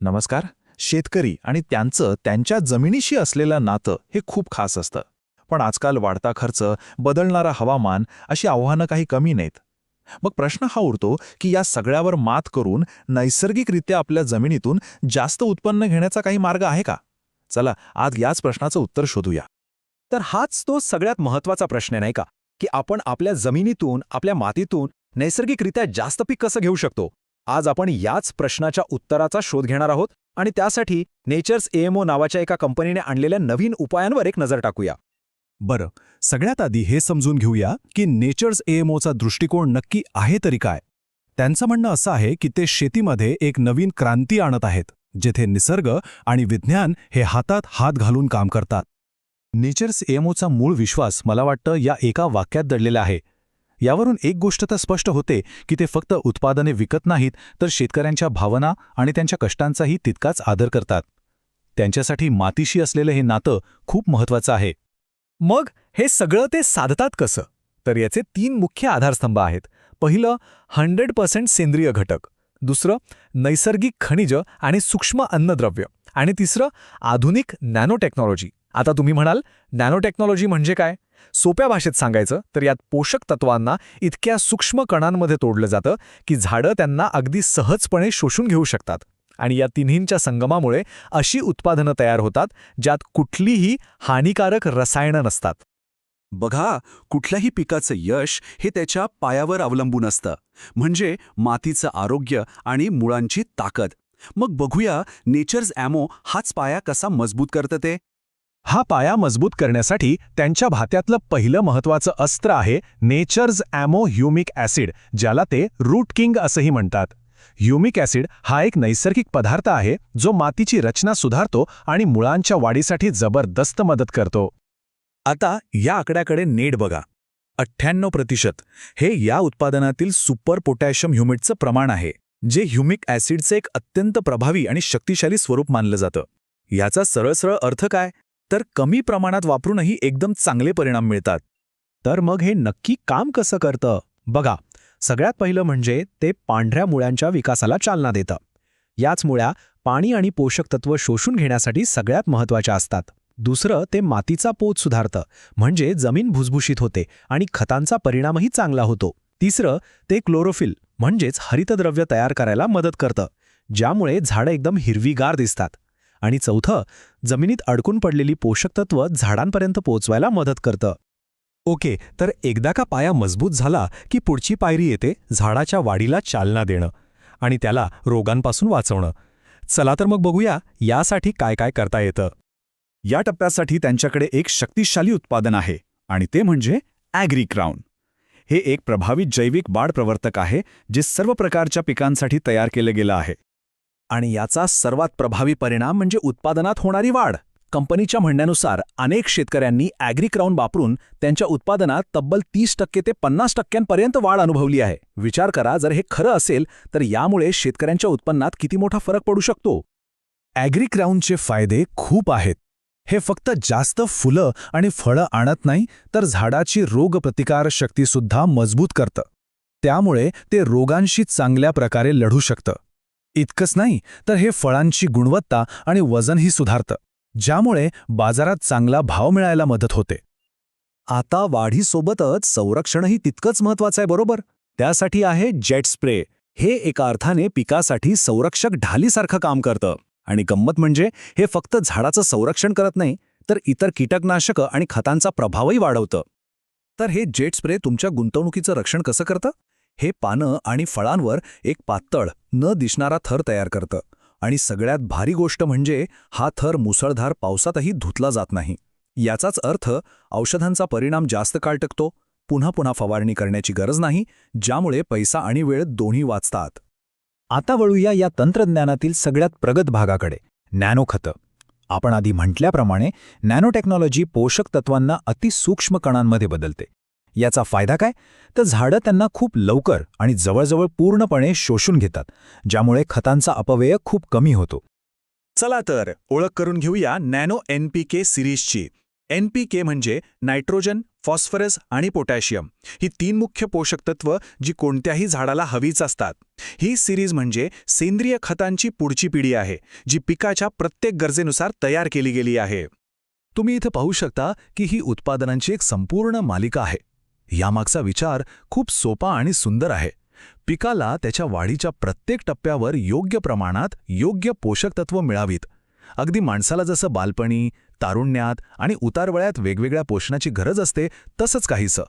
नमस्कार. शेतकरी आणि त्यांच्या जमिनीशी असलेलं नातं हे खूप खास असतं. पण आजकाल वाढता खर्च, बदलणारा हवामान अशी आव्हानं काही कमी नाहीत. मग प्रश्न हा उरतो की या सगळ्यावर मात करून नैसर्गिकरित्या आपल्या जमिनीतून जास्त उत्पन्न घेण्याचा काही मार्ग आहे का? चला आज याच प्रश्नाचं उत्तर शोधूया. तर हाच तो सगळ्यात महत्त्वाचा प्रश्न आहे नाही का, की आपण आपल्या जमिनीतून, आपल्या मातीतून नैसर्गिकरित्या जास्त पीक कसं घेऊ शकतो? आज आपण याच प्रश्नाच्या उत्तराचा शोध घेणार आहोत आणि त्यासाठी नेचर्स एएमओ नावाच्या एका कंपनीने आणलेल्या नवीन उपायांवर एक नजर टाकूया. बरं, सगळ्यात आधी हे समजून घेऊया की नेचर्स एएमओचा दृष्टिकोन नक्की आहे तरी काय. त्यांचं म्हणणं असं आहे की ते शेतीमध्ये एक नवीन क्रांती आणत आहेत, जेथे निसर्ग आणि विज्ञान हे हातात हात घालून काम करतात. नेचर्स एएमओचा मूळ विश्वास मला वाटतं या एका वाक्यात दडलेला आहे. यावरून एक गोष्ट तर स्पष्ट होते की ते फक्त उत्पादने विकत नाहीत, तर शेतकऱ्यांच्या भावना आणि त्यांच्या कष्टांचाही तितकाच आदर करतात. त्यांच्यासाठी मातीशी असलेलं हे नातं खूप महत्त्वाचं आहे. मग हे सगळं ते साधतात कसं? तर याचे 3 मुख्य आधारस्तंभ आहेत. पहिलं 100% सेंद्रिय घटक, दुसरं नैसर्गिक खनिज आणि सूक्ष्म अन्नद्रव्य, आणि तिसरं आधुनिक नॅनो टेक्नॉलॉजी. आता तुम्ही म्हणाल, नॅनो टेक्नॉलॉजी म्हणजे काय? सोप्या भाषेत सांगायचं तर यात पोषक तत्वांना इतक्या सूक्ष्म कणांमध्ये तोडलं जातं की झाडं त्यांना अगदी सहजपणे शोषून घेऊ शकतात. आणि या तिन्हींच्या संगमामुळे अशी उत्पादनं तयार होतात ज्यात कुठलीही हानिकारक रसायनं नसतात. बघा, कुठल्याही पिकाचं यश हे त्याच्या पायावर अवलंबून असतं, म्हणजे मातीचं आरोग्य आणि मुळांची ताकद. मग बघूया नेचर्स एएमओ हाच पाया कसा मजबूत करतं ते. हा पाया मजबूत करण्यासाठी त्यांच्या भात्यातलं पहिलं महत्त्वाचं अस्त्र आहे नेचर्स एएमओ ह्युमिक ॲसिड, ज्याला ते रूट किंग असंही म्हणतात. ह्युमिक ॲसिड हा एक नैसर्गिक पदार्थ आहे जो मातीची रचना सुधारतो आणि मुळांच्या वाढीसाठी जबरदस्त मदत करतो. आता या आकड्याकडे नीट बघा. 98% हे या उत्पादनातील सुपर पोटॅशियम ह्युमिडचं प्रमाण आहे, जे ह्युमिक ॲसिडचं एक अत्यंत प्रभावी आणि शक्तिशाली स्वरूप मानलं जातं. याचा सरळ अर्थ काय? तर कमी प्रमाणात वापरूनही एकदम चांगले परिणाम मिळतात. तर मग हे नक्की काम कसं करतं? बघा, सगळ्यात पहिलं म्हणजे ते पांढऱ्या मुळ्यांच्या विकासाला चालना देतं. याच मुळ्या पाणी आणि पोषक तत्व शोषून घेण्यासाठी सगळ्यात महत्त्वाच्या असतात. दुसरं, ते मातीचा पोत सुधारतं, म्हणजे जमीन भुसभुशीत होते आणि खतांचा परिणामही चांगला होतो. तिसरं, ते क्लोरोफिल म्हणजेच हरितद्रव्य तयार करायला मदत करतं, ज्यामुळे झाडं एकदम हिरवीगार दिसतात. आणि चौथं, जमिनीत अडकून पडलेली पोषक तत्व झाडांपर्यंत पोहोचवायला मदत करतं. ओके, तर एकदा का पाया मजबूत झाला की पुढची पायरी येते झाडाच्या वाढीला चालना देणं आणि त्याला रोगांपासून वाचवणं. चला तर मग बघूया यासाठी काय काय करता येतं. या टप्प्यासाठी त्यांच्याकडे एक शक्तिशाली उत्पादन आहे आणि ते म्हणजे ॲग्रीक्राउन. हे एक प्रभावी जैविक वाढ प्रवर्तक आहे जे सर्व प्रकारच्या पिकांसाठी तयार केले गेलं आहे. आणि याचा सर्वात प्रभावी परिणाम म्हणजे उत्पादनात होणारी वाढ. कंपनीच्या म्हणण्यानुसार अनेक शेतकऱ्यांनी ॲग्रीक्राउन वापरून त्यांच्या उत्पादनात तब्बल 30% ते 50% वाढ अनुभवली आहे. विचार करा, जर हे खरं असेल तर यामुळे शेतकऱ्यांच्या उत्पन्नात किती मोठा फरक पडू शकतो. ॲग्रीक्राउनचे फायदे खूप आहेत. हे फक्त जास्त फुलं आणि फळं आणत नाही, तर झाडाची रोगप्रतिकार शक्तीसुद्धा मजबूत करतं. त्यामुळे ते रोगांशी चांगल्या प्रकारे लढू शकतं. इतकंच नाही, तर हे फळांची गुणवत्ता आणि वजनही सुधारतं, ज्यामुळे बाजारात चांगला भाव मिळायला मदत होते. आता वाढीसोबतच संरक्षणही तितकंच महत्त्वाचं आहे, बरोबर? त्यासाठी आहे जेट स्प्रे. हे एका अर्थाने पिकासाठी संरक्षक ढालीसारखं काम करतं. आणि गंमत म्हणजे हे फक्त झाडाचं संरक्षण करत नाही, तर इतर कीटकनाशकं आणि खतांचा प्रभावही वाढवतं. तर हे जेट स्प्रे तुमच्या गुंतवणुकीचं रक्षण कसं करतं? हे पानं आणि फळांवर एक पातळ, न दिसणारा थर तयार करतं. आणि सगळ्यात भारी गोष्ट म्हणजे हा थर मुसळधार पावसातही धुतला जात नाही. याचाच अर्थ औषधांचा परिणाम जास्त काळ टिकतो, पुन्हा फवारणी करण्याची गरज नाही, ज्यामुळे पैसा आणि वेळ दोन्ही वाचतात. आता वळूया या तंत्रज्ञानातील सगळ्यात प्रगत भागाकडे, नॅनो खतं. आपण आधी म्हटल्याप्रमाणे नॅनो टेक्नॉलॉजी पोषक तत्वांना अतिसूक्ष्म कणांमध्ये बदलते. याचा फायदा काय? तर झाडं त्यांना खूप लवकर आणि जवळजवळ पूर्णपणे शोषून घेतात, ज्यामुळे खतांचा अपव्यय खूप कमी होतो. चला तर ओळख करून घेऊया नॅनो NPK सिरीजची. NPK म्हणजे नायट्रोजन, फॉस्फरस आणि पोटॅशियम ही 3 मुख्य पोषक तत्व जी कोणत्याही झाडाला हवीच असतात. ही सिरीज म्हणजे सेंद्रिय खतांची पुढची पिढी आहे जी पिकाच्या प्रत्येक गरजेनुसार तयार केली गेली आहे. तुम्ही इथं पाहू शकता की ही उत्पादनांची एक संपूर्ण मालिका आहे. यामागचा विचार खूप सोपा आणि सुंदर आहे. पिकाला त्याच्या वाढीच्या प्रत्येक टप्प्यावर योग्य प्रमाणात योग्य पोषक तत्व मिळावीत. अगदी माणसाला जसं बालपणी, तारुण्यात आणि उतारवयात वेगवेगळ्या पोषणाची गरज असते तसंच काहीसं.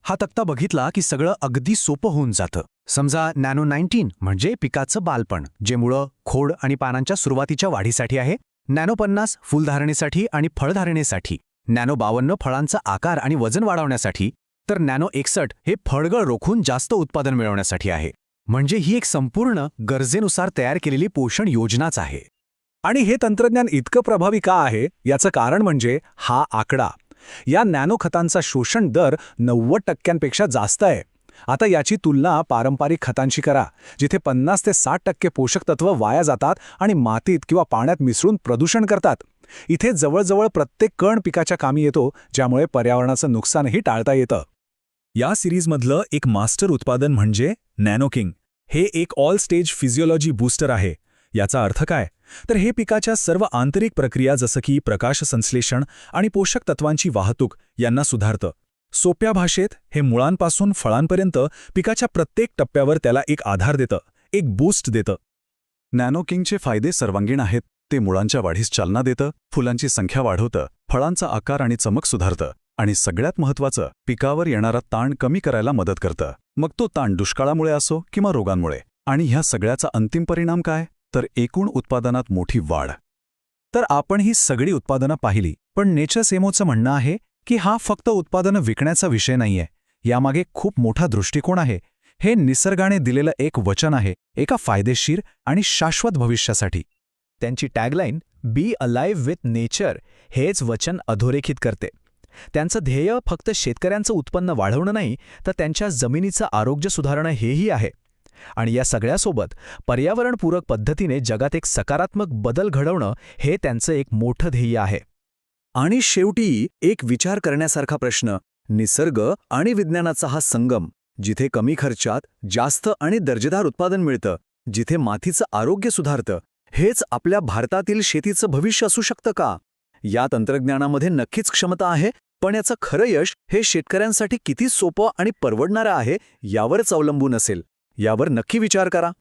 हा तक्ता बघितला की सगळं अगदी सोपं होऊन जातं. समजा नॅनो 19 म्हणजे पिकाचं बालपण, जे मुळं, खोड आणि पानांच्या सुरुवातीच्या वाढीसाठी आहे. नॅनो 50 फुलधारणेसाठी आणि फळधारणेसाठी. नॅनो 52 फळांचा आकार आणि वजन वाढवण्यासाठी. तर नॅनो 61 हे फळगळ रोखून जास्त उत्पादन मिळवण्यासाठी आहे. म्हणजे ही एक संपूर्ण गरजेनुसार तयार केलेली पोषण योजनाच आहे. आणि हे तंत्रज्ञान इतकं प्रभावी का आहे याचं कारण म्हणजे हा आकडा. या नॅनो खतांचा शोषण दर 90% जास्त आहे. आता याची तुलना पारंपरिक खतांशी करा, जिथे 50 ते 60% पोषक तत्व वाया जातात आणि मातीत किंवा पाण्यात मिसळून प्रदूषण करतात. इथे जवळजवळ प्रत्येक कण पिकाच्या कामी येतो, ज्यामुळे पर्यावरणाचं नुकसानही टाळता येतं. या सिरीजमधलं एक मास्टर उत्पादन म्हणजे नॅनोकिंग. हे एक ऑल स्टेज फिजिओलॉजी बूस्टर आहे. याचा अर्थ काय? तर हे पिकाच्या सर्व आंतरिक प्रक्रिया जसं की प्रकाश संश्लेषण आणि पोषक तत्वांची वाहतूक यांना सुधारतं. सोप्या भाषेत हे मुळांपासून फळांपर्यंत पिकाच्या प्रत्येक टप्प्यावर त्याला एक आधार देतं, एक बूस्ट देतं. नॅनोकिंगचे फायदे सर्वांगीण आहेत. ते मुळांच्या वाढीस चालना देतं, फुलांची संख्या वाढवतं, फळांचा आकार आणि चमक सुधारतं आणि सगळ्यात महत्त्वाचं, पिकावर येणारा ताण कमी करायला मदत करतं. मग तो ताण दुष्काळामुळे असो किंवा रोगांमुळे. आणि ह्या सगळ्याचा अंतिम परिणाम काय? तर एकूण उत्पादनात मोठी वाढ. तर आपण ही सगळी उत्पादनं पाहिली, पण नेचर्स एमोचं म्हणणं आहे की हा फक्त उत्पादनं विकण्याचा विषय नाहीये. यामागे खूप मोठा दृष्टिकोन आहे. हे निसर्गाने दिलेलं एक वचन आहे, एका फायदेशीर आणि शाश्वत भविष्यासाठी. त्यांची tagline be alive with nature हेच वचन अधोरेखित करते. त्यांचं ध्येय फक्त शेतकऱ्यांचं उत्पन्न वाढवणं नाही, तर त्यांच्या जमिनीचं आरोग्य सुधारणं हेही आहे. आणि या सगळ्यासोबत पर्यावरणपूरक पद्धतीने जगात एक सकारात्मक बदल घडवणं हे त्यांचं एक मोठं ध्येय आहे. आणि शेवटी एक विचार करण्यासारखा प्रश्न, निसर्ग आणि विज्ञानाचा हा संगम, जिथे कमी खर्चात जास्त आणि दर्जेदार उत्पादन मिळतं, जिथे मातीचं आरोग्य सुधारतं, हेच आपल्या भारतातील शेतीचं भविष्य असू शकतं का? या तंत्रज्ञानामध्ये नक्कीच क्षमता आहे, पण याचं खरं यश हे शेतकऱ्यांसाठी किती सोपं आणि परवडणारं आहे यावरच अवलंबून असेल. यावर नक्की विचार करा.